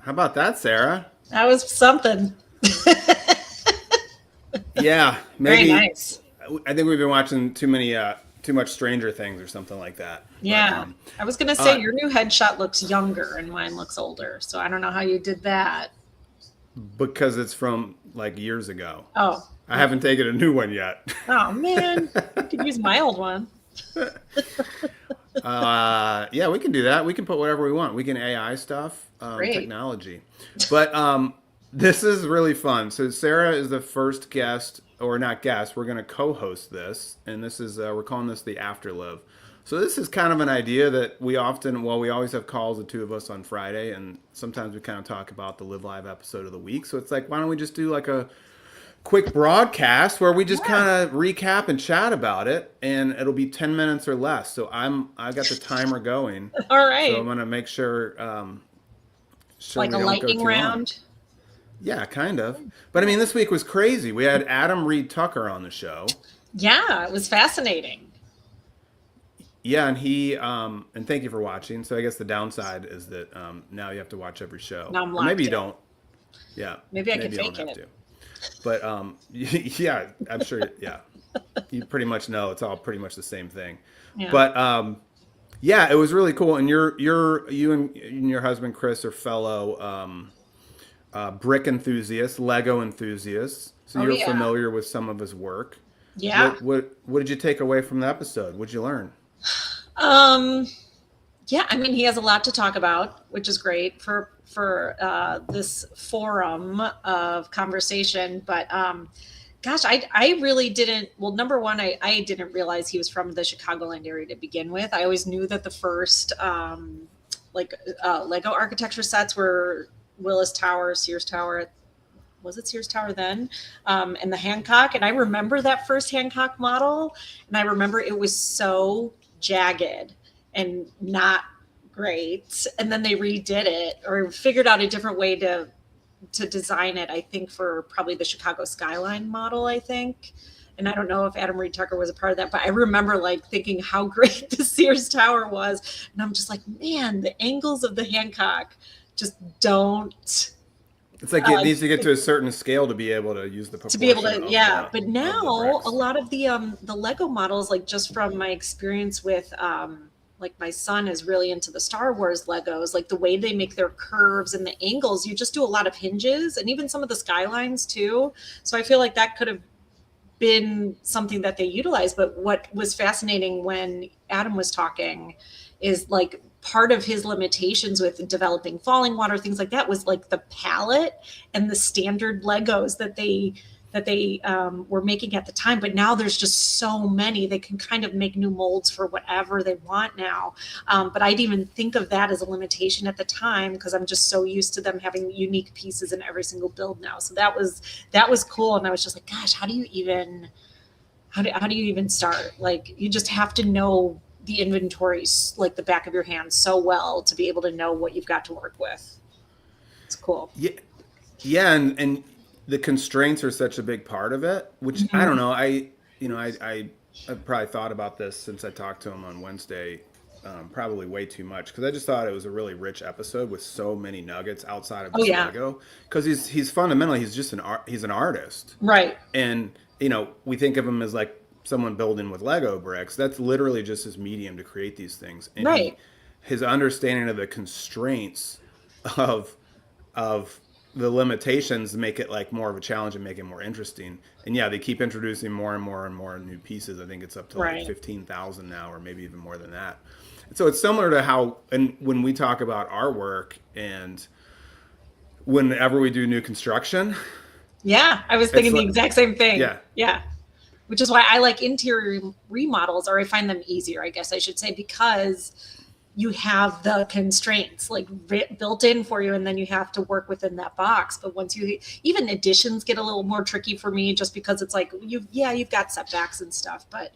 How about that, Sarah? That was something. Yeah, Very maybe. nice. I think we've been watching too much Stranger Things or something like that. But Yeah. I was gonna say uh, your new headshot looks younger and mine looks older. So I don't know how you did that. because it's from like years ago, Oh, I okay. haven't taken a new one yet. Oh man, you could use my old one. Yeah, we can do that. We can put whatever we want. We can AI stuff, Great. technology. But this is really fun. So Sarah is the first guest, or not guest. We're going to co-host this, and this is we're calling this the After Liv. So this is kind of an idea that we often, well, we always have calls, the two of us on Friday, and sometimes we kind of talk about the Live Live episode of the week. So it's like, why don't we just do like a quick broadcast where we just Yeah. kind of recap and chat about it, and it'll be 10 minutes or less. So I got the timer going, All so I'm right. gonna make sure Like we a don't go lightning too long. round. Yeah, kind of. But I mean, this week was crazy. We had Adam Reed Tucker on the show. Yeah, it was fascinating. Yeah, and he and thank you for watching. So I guess the downside is that now you have to watch every show, Now I'm or maybe locked you in. don't. Yeah, Maybe I could maybe you don't fake have it. to. But yeah, I'm sure. Yeah, you pretty much know it's all pretty much the same thing. Yeah. But yeah, it was really cool. And you and your husband Chris are fellow brick enthusiasts, Lego enthusiasts. So Oh you're yeah. familiar with some of his work. Yeah. What did you take away from the episode? What did you learn? Um yeah, I mean he has a lot to talk about, which is great for this forum of conversation. But gosh, I really didn't. Well, number one, I didn't realize he was from the Chicagoland area to begin with. I always knew that the first like Lego architecture sets were Willis Tower, Sears Tower. Was it Sears Tower then? And the Hancock. And I remember that first Hancock model, and I remember it was so jagged and not great. And then they redid it or figured out a different way to design it, I think, for probably the Chicago skyline model, I think. And I don't know if Adam Reed Tucker was a part of that, but I remember like thinking how great the Sears Tower was. And I'm just like, man, the angles of the Hancock just don't It's like it needs to get to a certain scale to be able to use the to be able proportion to, yeah. But of the now a bricks. lot of the Lego models, like just from my experience with like my son is really into the Star Wars Legos, like the way they make their curves and the angles, you just do a lot of hinges and even some of the skylines too. So I feel like that could have been something that they utilized. But what was fascinating when Adam was talking is like part of his limitations with developing falling water, things like that, was like the palette and the standard Legos that they were making at the time. But now there's just so many, they can kind of make new molds for whatever they want now. But I didn't even think of that as a limitation at the time because I'm just so used to them having unique pieces in every single build now. So that was cool. And I was just like, gosh, how do you even start? Like, you just have to know the inventory like the back of your hand so well to be able to know what you've got to work with. It's cool. Yeah, yeah, and the constraints are such a big part of it. Which I don't Mhm. know. I've probably thought about this since I talked to him on Wednesday. Probably way too much because I just thought it was a really rich episode with so many nuggets outside of Oh just yeah. Lego. Because he's fundamentally he's just he's an artist, Right. and we think of him as like someone building with Lego bricks. That's literally just his medium to create these things, and Right. his understanding of the constraints of of the limitations make it like more of a challenge and make it more interesting. And yeah, they keep introducing more and more and more new pieces. I think it's up to like Right. 15,000 now, or maybe even more than that. And so it's similar to how, and when we talk about our work, and whenever we do new construction, Yeah, I was it's thinking the like, exact same thing. yeah, Yeah. Which is why I like interior remodels, or I find them easier, I guess I should say, because you have the constraints like built in for you, and then you have to work within that box. But once you, even additions get a little more tricky for me, just because it's like you've got setbacks and stuff. But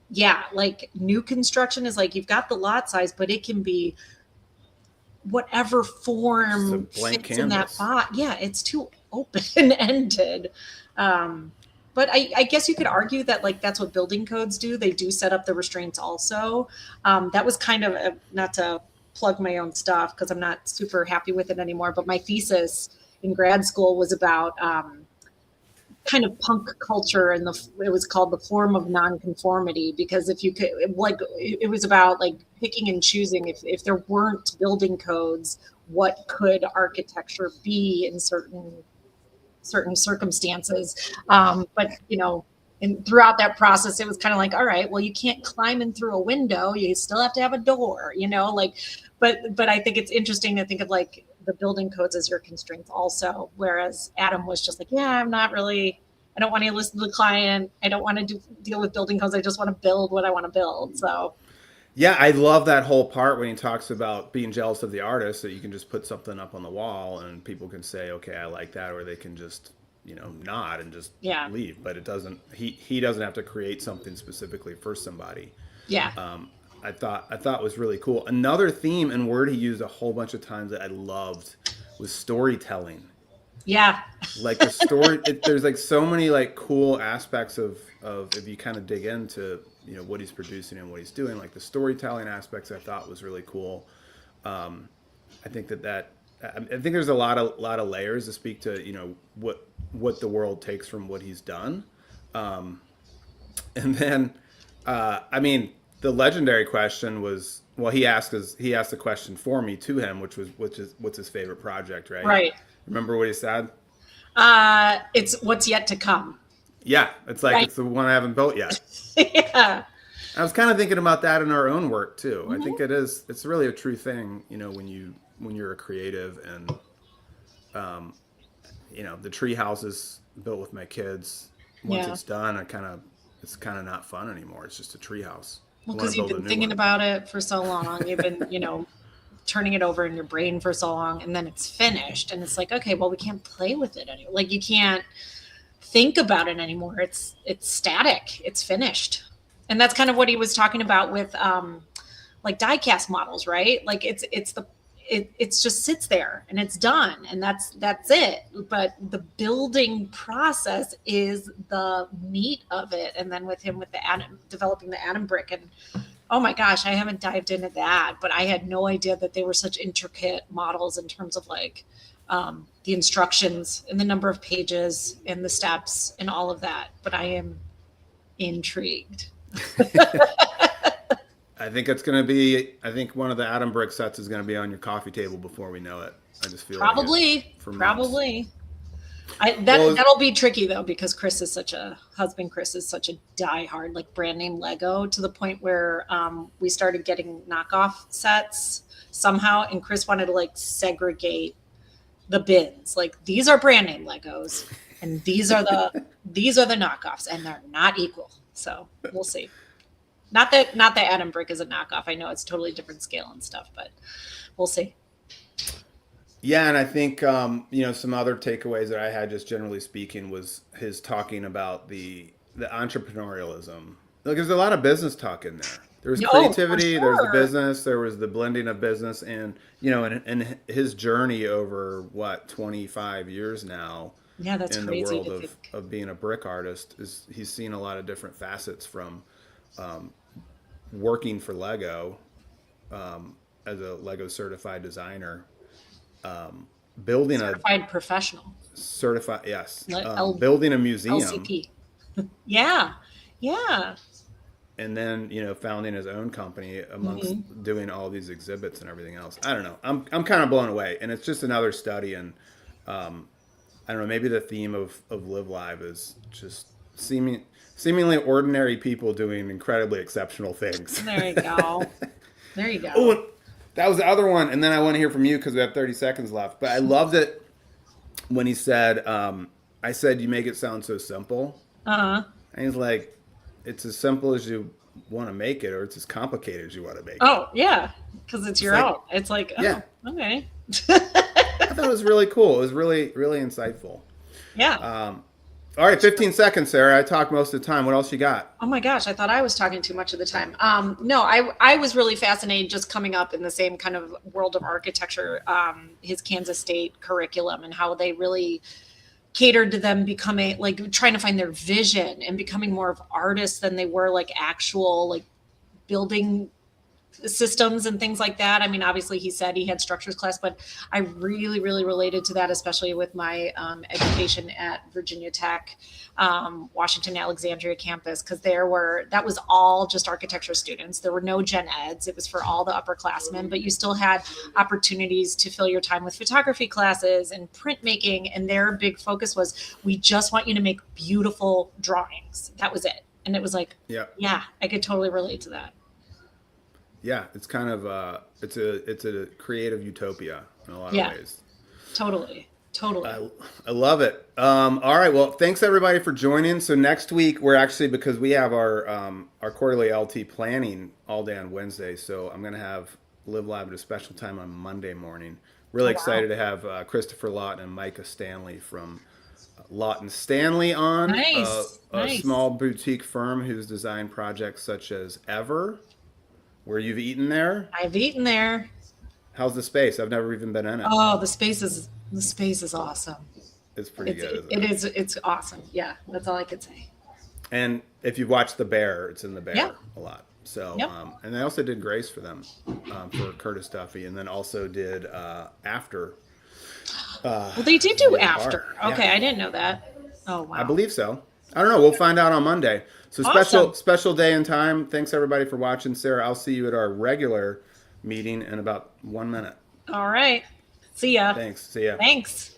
yeah, like new construction is like you've got the lot size, but it can be whatever it's a form blank fits in that canvas. box. Yeah, it's too open ended. Um, but I guess you could argue that like that's what building codes do. They do set up the restraints also. That was kind of not to plug my own stuff because I'm not super happy with it anymore. But my thesis in grad school was about kind of punk culture, and it was called the form of nonconformity, because if you could, like, it was about like picking and choosing, if there weren't building codes, what could architecture be in certain circumstances. But and throughout that process, it was kind of like, all right, well, you can't climb in through a window, you still have to have a door, like, but I think it's interesting to think of like the building codes as your constraints also, whereas Adam was just like, yeah, I don't want to listen to the client, I don't want to deal with building codes, I just want to build what I want to build. So Yeah, I love that whole part when he talks about being jealous of the artist, that you can just put something up on the wall and people can say, okay, I like that, or they can just, nod and just yeah, leave. But it doesn't. He doesn't have to create something specifically for somebody. yeah, I thought was really cool. Another theme and word he used a whole bunch of times that I loved was storytelling. yeah, Like the story, there's like so many like cool aspects of if you kind of dig into what he's producing and what he's doing. Like the storytelling aspects, I thought was really cool. I think I think there's a lot of layers to speak to what the world takes from what he's done. And then I mean, the legendary question was, well, he asked a question for me to him, which is what's his favorite project, right? right. Remember what he said? It's what's yet to come. Yeah, it's like Right. it's the one I haven't built yet. Yeah. I was kind of thinking about that in our own work too. I Mhm. think it's really a true thing, when you're a creative, and the tree house is built with my kids. Once Yeah. it's done, it's kind of not fun anymore. It's just a tree house. I Well, want because to you've build a been new thinking one. about it for so long. You've been, turning it over in your brain for so long, and then it's finished. And it's like, okay, well, we can't play with it anymore. Like, you can't think about it anymore. It's static. It's finished. And that's kind of what he was talking about with like die-cast models, right? Like it's just sits there and it's done, and that's it. But the building process is the meat of it. And then with him, with the atom, developing the atom brick, and oh my gosh, I haven't dived into that, but I had no idea that they were such intricate models in terms of like the instructions and the number of pages and the steps and all of that. But I am intrigued. I think one of the Atom Brick sets is gonna be on your coffee table before we know it. I just feel like it Probably, for months. probably. Well, That'll be tricky though, because Chris is such a diehard like brand name Lego, to the point where we started getting knockoff sets somehow, and Chris wanted to like segregate the bins. Like, these are brand name Legos, and these are the knockoffs, and they're not equal. So we'll see. Not that Adam Brick is a knockoff. I know it's totally different scale and stuff, but we'll see. yeah, and I think some other takeaways that I had, just generally speaking, was his talking about the entrepreneurialism. Like, there's a lot of business talk in there. There was Oh, for creativity, there was the sure. business, there was the blending of business, and and his journey over what 25 years now Yeah, that's in the crazy world to of think. of being a brick artist, is he's seen a lot of different facets, from working for Lego as a Lego certified designer, building a Certified professional. certified, yes, L- building a museum, LCP. Yeah. Yeah. and then founding his own company amongst Hmm. doing all these exhibits and everything else. I don't know. I'm kind of blown away, and it's just another study. And I don't know. Maybe the theme of Live Live is just seemingly ordinary people doing incredibly exceptional things. There you go. There you Oh, go. and that was the other one. And then I want to hear from you because we have 30 seconds left. But I loved it when he said, I said, you make it sound so simple. Uh-huh. And he's like, it's as simple as you want to make it, or it's as complicated as you want to make it. Oh, yeah. Because it's It's your like, own. It's like, yeah, oh, okay. I thought it was really cool. It was really, really insightful. Yeah. All right, 15 seconds, Sarah. I talk most of the time. What else you got? Oh my gosh, I thought I was talking too much of the time. No, I was really fascinated just coming up in the same kind of world of architecture, his Kansas State curriculum, and how they really catered to them becoming like trying to find their vision and becoming more of artists than they were like actual like building systems and things like that. I mean, obviously he said he had structures class, but I really, really related to that, especially with my education at Virginia Tech, Washington Alexandria campus, because that was all just architecture students. There were no gen eds. It was for all the upperclassmen, but you still had opportunities to fill your time with photography classes and printmaking. And their big focus was, we just want you to make beautiful drawings. That was it. And it was like, yeah, I could totally relate to that. Yeah, it's kind of it's a creative utopia in a lot of ways. Totally. I love it. All right, well, thanks everybody for joining. So next week we're actually, because we have our quarterly LT planning all day on Wednesday, so I'm gonna have LivLive at a special time on Monday morning. Really excited to have Christopher Lawton and Micah Stanley from Lawton Stanley on, Nice. a small boutique firm who's designed projects such as Ever, where you've eaten there. I've eaten there. How's the space? I've never even been in it. Oh, the space is awesome. It's pretty good. Isn't it? It's awesome. Yeah, that's all I could say. And if you've watched The Bear, it's in The Bear a lot. So, Yep. And they also did Grace for them, for Curtis Duffy, and then also did After. Well, they did do Yeah, After. Bar. Okay, Yeah. I didn't know that. Oh, wow. I believe so. I don't know. We'll find out on Monday. So Awesome. special day and time. Thanks everybody for watching. Sarah, I'll see you at our regular meeting in about 1 minute. All right. See ya. Thanks. See ya. Thanks.